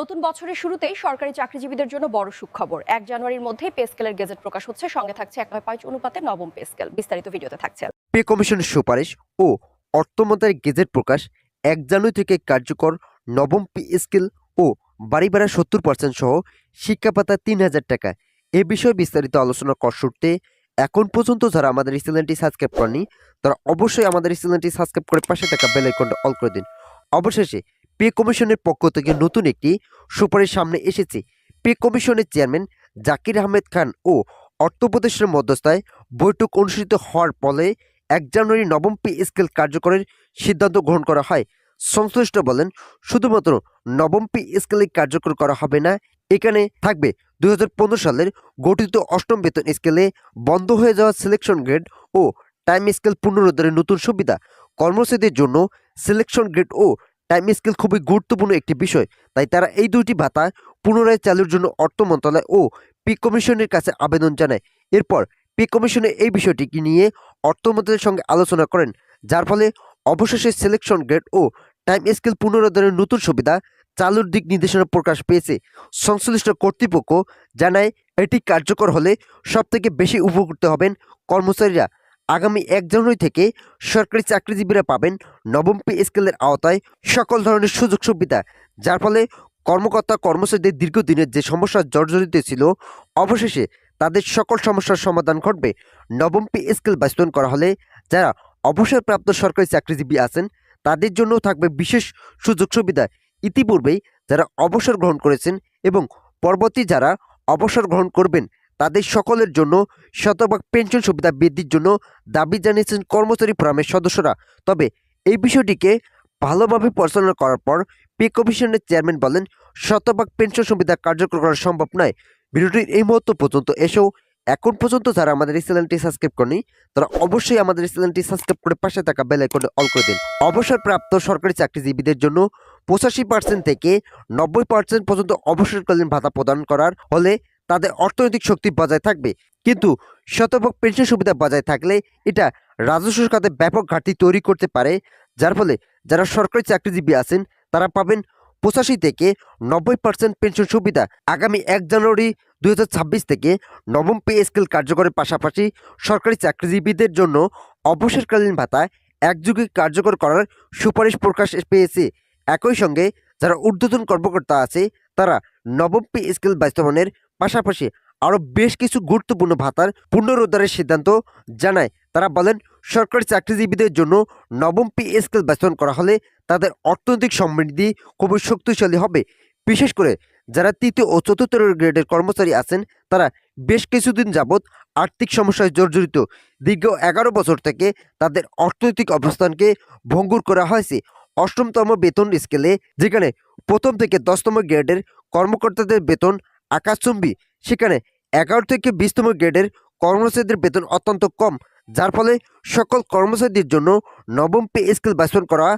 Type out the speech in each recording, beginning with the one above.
নতুন বছরের শুরুতেই সরকারি চাকরিজীবীদের জন্য বড় সুখবর। 1 জানুয়ারির মধ্যে পে স্কেলের গেজেট প্রকাশ হচ্ছে, সঙ্গে থাকছে 1/5 অনুপাতে নবম পে স্কেল। বিস্তারিত ভিডিওতে থাকছে। পে কমিশনের সুপারিশ ও অর্থ মন্ত্রণালয়ের গেজেট প্রকাশ। 1 জানুয়ারি থেকে কার্যকর নবম পে স্কেল ও বাড়ি ভাড়া 70% সহ শিক্ষা ভাতা 3,000 টাকা। এ বিষয়ে বিস্তারিত আলোচনা করার শুরুতে এখন পর্যন্ত যারা আমাদের এই চ্যানেলটি সাবস্ক্রাইব করেনি তারা অবশ্যই আমাদের এই চ্যানেলটি সাবস্ক্রাইব করে পাশে থাকা বেল আইকনটা অল করে দিন। অবশেষে পে কমিশনের পক্ষ থেকে নতুন একটি সুপারিশ সামনে এসেছে। পে কমিশনের চেয়ারম্যান জাকির আহমেদ খান ও অর্থ উপদেষ্টার মধ্যস্থায় বৈঠক অনুষ্ঠিত হওয়ার ফলে 1 জানুয়ারি নবম পে স্কেল কার্যকরের সিদ্ধান্ত গ্রহণ করা হয়। সংশ্লিষ্ট বলেন, শুধুমাত্র নবম পে স্কেলে কার্যকর করা হবে না, এখানে থাকবে 2015 সালের গঠিত অষ্টম বেতন স্কেলে বন্ধ হয়ে যাওয়া সিলেকশন গ্রেড ও টাইম স্কেল পুনরুদ্ধারের নতুন সুবিধা। কর্মচারীদের জন্য সিলেকশন গ্রেড ও টাইম স্কেল খুবই গুরুত্বপূর্ণ একটি বিষয়, তাই তারা এই দুইটি ভাতা পুনরায় চালুর জন্য অর্থ মন্ত্রণালয় ও পে কমিশনের কাছে আবেদন জানায়। এরপর পে কমিশনে এই বিষয়টিকে নিয়ে অর্থ মন্ত্রণালয়ের সঙ্গে আলোচনা করেন, যার ফলে অবশেষে সিলেকশন গ্রেড ও টাইম স্কেল পুনরুদ্ধারের নতুন সুবিধা চালুর দিক নির্দেশনা প্রকাশ পেয়েছে। সংশ্লিষ্ট কর্তৃপক্ষ জানায়, এটি কার্যকর হলে সবথেকে বেশি উপকৃত হবেন কর্মচারীরা। আগামী 1 জানুয়ারি থেকে সরকারি চাকরিজীবীরা পাবেন নবম পে স্কেলের আওতায় সকল ধরনের সুযোগ সুবিধা, যার ফলে কর্মকর্তা কর্মচারীদের দীর্ঘদিনের যে সমস্যা জর্জরিত ছিল, অবশেষে তাদের সকল সমস্যার সমাধান ঘটবে। নবম পে স্কেল বাস্তবায়ন করা হলে যারা অবসরপ্রাপ্ত সরকারি চাকরিজীবী আছেন তাদের জন্য থাকবে বিশেষ সুযোগ সুবিধা। ইতিপূর্বেই যারা অবসর গ্রহণ করেছেন এবং পরবর্তী যারা অবসর গ্রহণ করবেন তাদের সকলের জন্য শতভাগ পেনশন সুবিধা বৃদ্ধির জন্য দাবি জানিয়েছেন কর্মচারী ফোরামের সদস্যরা। তবে এই বিষয়টিকে ভালোভাবে পরিচালনা করার পর পে কমিশনের চেয়ারম্যান বলেন, শতভাগ পেনশন সুবিধা কার্যকর করা সম্ভব নয়। ভিডিওটির এই মুহূর্ত পর্যন্ত এসেও এখন পর্যন্ত যারা আমাদের এই চ্যানেলটি সাবস্ক্রাইব করেনি তারা অবশ্যই আমাদের এই চ্যানেলটি সাবস্ক্রাইব করে পাশে থাকা বেল আইকনে অল করে দিন। অবসরপ্রাপ্ত সরকারি চাকরিজীবীদের জন্য 85% থেকে 90% পর্যন্ত অবসরকালীন ভাতা প্রদান করার হলে তাদের অর্থনৈতিক শক্তি বজায় থাকবে, কিন্তু শতভাগ পেনশন সুবিধা বজায় থাকলে এটা রাজস্ব খাতে ব্যাপক ঘাটতি তৈরি করতে পারে, যার ফলে যারা সরকারি চাকরিজীবী আছেন তারা পাবেন 85 থেকে 90% পেনশন সুবিধা। আগামী 1 জানুয়ারি 2026 থেকে নবম পে স্কেল কার্যকরের পাশাপাশি সরকারি চাকরিজীবীদের জন্য অবসরকালীন ভাতা একযোগে কার্যকর করার সুপারিশ প্রকাশ পেয়েছে। একই সঙ্গে যারা ঊর্ধ্বতন কর্মকর্তা আছে তারা নবম পে স্কেল বাস্তবায়নের পাশাপাশি আরও বেশ কিছু গুরুত্বপূর্ণ ভাতার পুনরুদ্ধারের সিদ্ধান্ত জানায়। তারা বলেন, সরকারি চাকরিজীবীদের জন্য নবম পে স্কেল বাস্তবায়ন করা হলে তাদের অর্থনৈতিক সমৃদ্ধি খুবই শক্তিশালী হবে। বিশেষ করে যারা তৃতীয় ও চতুর্থ গ্রেডের কর্মচারী আছেন তারা বেশ কিছুদিন যাবৎ আর্থিক সমস্যায় জর্জরিত। দীর্ঘ 11 বছর থেকে তাদের অর্থনৈতিক অবস্থানকে ভঙ্গুর করা হয়েছে। অষ্টমতম বেতন স্কেলে যেখানে প্রথম থেকে 10তম গ্রেডের কর্মকর্তাদের বেতন আকাশচুম্বী, সেখানে 11 থেকে 20তম গ্রেডের কর্মচারীদের বেতন অত্যন্ত কম, যার ফলে সকল কর্মচারীদের জন্য নবম পে স্কেল বাস্তবায়ন করা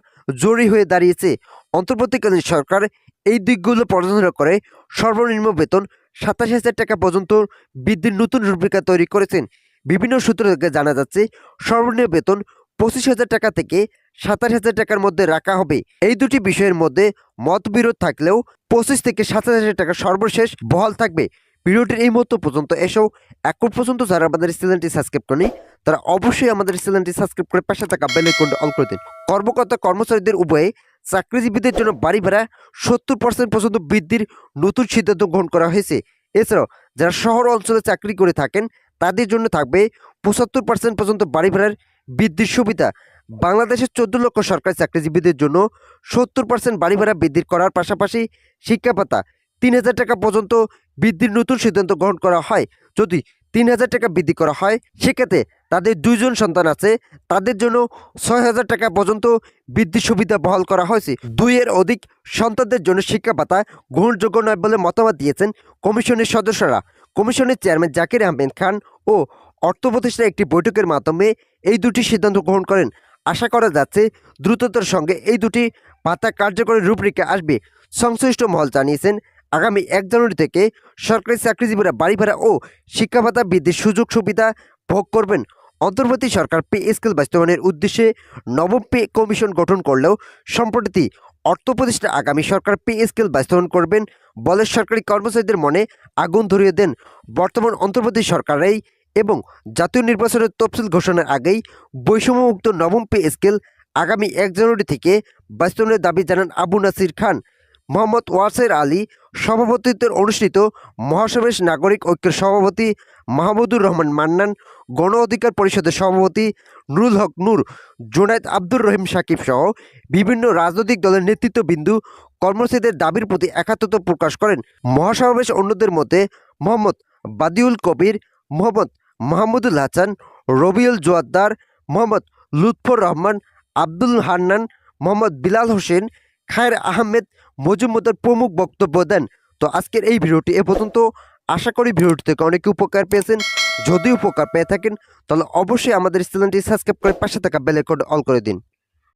জরুরি হয়ে দাঁড়িয়েছে। অন্তর্বর্তীকালীন সরকার এই দিকগুলো পর্যালোচনা করে সর্বনিম্ন বেতন 27,000 টাকা পর্যন্ত বৃদ্ধির নতুন রূপরেখা তৈরি করেছেন। বিভিন্ন সূত্র থেকে জানা যাচ্ছে, সর্বনিম্ন বেতন 25,000 টাকা থেকে 27,000 টাকার মধ্যে রাখা হবে। এই দুটি বিষয়ের মধ্যে মতবিরোধ থাকলেও 25 থেকে 27,000 টাকা সর্বশেষ বহাল থাকবে। ভিডিওটির এই মুহূর্ত পর্যন্ত এসেও এখন পর্যন্ত যারা আমাদের চ্যানেলটি সাবস্ক্রাইব করেনি তারা অবশ্যই আমাদের চ্যানেলটি সাবস্ক্রাইব করে পাশে থাকা বেল আইকনটা অল করে দিন। কর্মকর্তা কর্মচারীদের উভয়ে চাকরিজীবীদের জন্য বাড়ি ভাড়া 70% পর্যন্ত বৃদ্ধির নতুন সিদ্ধান্ত গ্রহণ করা হয়েছে। এছাড়াও যারা শহর অঞ্চলে চাকরি করে থাকেন তাদের জন্য থাকবে 75% পর্যন্ত বাড়ি ভাড়ার বৃদ্ধির সুবিধা। বাংলাদেশের 14 লক্ষ সরকারি চাকরিজীবীদের জন্য 70% বাড়ি ভাড়া বৃদ্ধি করার পাশাপাশি শিক্ষা ভাতা 3,000 টাকা পর্যন্ত বৃদ্ধির নতুন সিদ্ধান্ত গ্রহণ করা হয়। যদি 3,000 টাকা বৃদ্ধি করা হয় সেক্ষেত্রে তাদের 2 জন সন্তান আছে তাদের জন্য 6,000 টাকা পর্যন্ত বৃদ্ধির সুবিধা বহাল করা হয়েছে। 2 এর অধিক সন্তানদের জন্য শিক্ষা ভাতা গ্রহণযোগ্য নয় বলে মতামত দিয়েছেন কমিশনের সদস্যরা। কমিশনের চেয়ারম্যান জাকির আহমেদ খান ও অর্থ উপদেষ্টার একটি বৈঠকের মাধ্যমে এই দুটি সিদ্ধান্ত গ্রহণ করেন। আশা করা যাচ্ছে দ্রুততার সঙ্গে এই দুটি ভাতা কার্যকরের রূপরেখা আসবে। সংশ্লিষ্ট মহল জানিয়েছেন, আগামী 1 জানুয়ারি থেকে সরকারি চাকরিজীবীরা বাড়ি ভাড়া ও শিক্ষা ভাতা বৃদ্ধির সুযোগ সুবিধা ভোগ করবেন। অন্তর্বর্তী সরকার পে স্কেল বাস্তবায়নের উদ্দেশ্যে নবম পে কমিশন গঠন করলেও সম্প্রতি অর্থ উপদেষ্টা আগামী সরকার পে স্কেল বাস্তবায়ন করবেন বলে সরকারি কর্মচারীদের মনে আগুন ধরিয়ে দেন বর্তমান অন্তর্বর্তী সরকারেই এবং জাতীয় নির্বাচনের তফসিল ঘোষণার আগেই বৈষম্যমুক্ত নবম পে স্কেল আগামী 1 জানুয়ারি থেকে বাস্তবায়নের দাবি জানান আবু নাসির খান। মোহাম্মদ ওয়াসের আলী সভাপতিত্বে অনুষ্ঠিত মহাসমাবেশ নাগরিক ঐক্যের সভাপতি মাহমুদুর রহমান মান্নান, গণ অধিকার পরিষদের সভাপতি নুরুল হক নূর, জুনায়েদ আব্দুর রহিম সাকিব সহ বিভিন্ন রাজনৈতিক দলের নেতৃত্ববিন্দু কর্মচারীদের দাবির প্রতি একাত্মতা প্রকাশ করেন। মহাসমাবেশ অন্যদের মধ্যে মোহাম্মদ বাদিউল কবির, মোহাম্মদ মাহমুদুল হাসান, রবিউল জোয়াদ্দার, মোহাম্মদ লুৎফর রহমান, আব্দুল হান্নান, মোহাম্মদ বিলাল হোসেন, খায়ের আহমেদ মজুমদার প্রমুখ বক্তব্য দেন। তো আজকের এই ভিডিওটি এ পর্যন্ত। আশা করি ভিডিওটি থেকে অনেক উপকার পেয়েছেন। যদি উপকার পেয়ে থাকেন তাহলে অবশ্যই আমাদের চ্যানেলটি সাবস্ক্রাইব করে পাশে থাকা বেল আইকনটি অল করে দিন।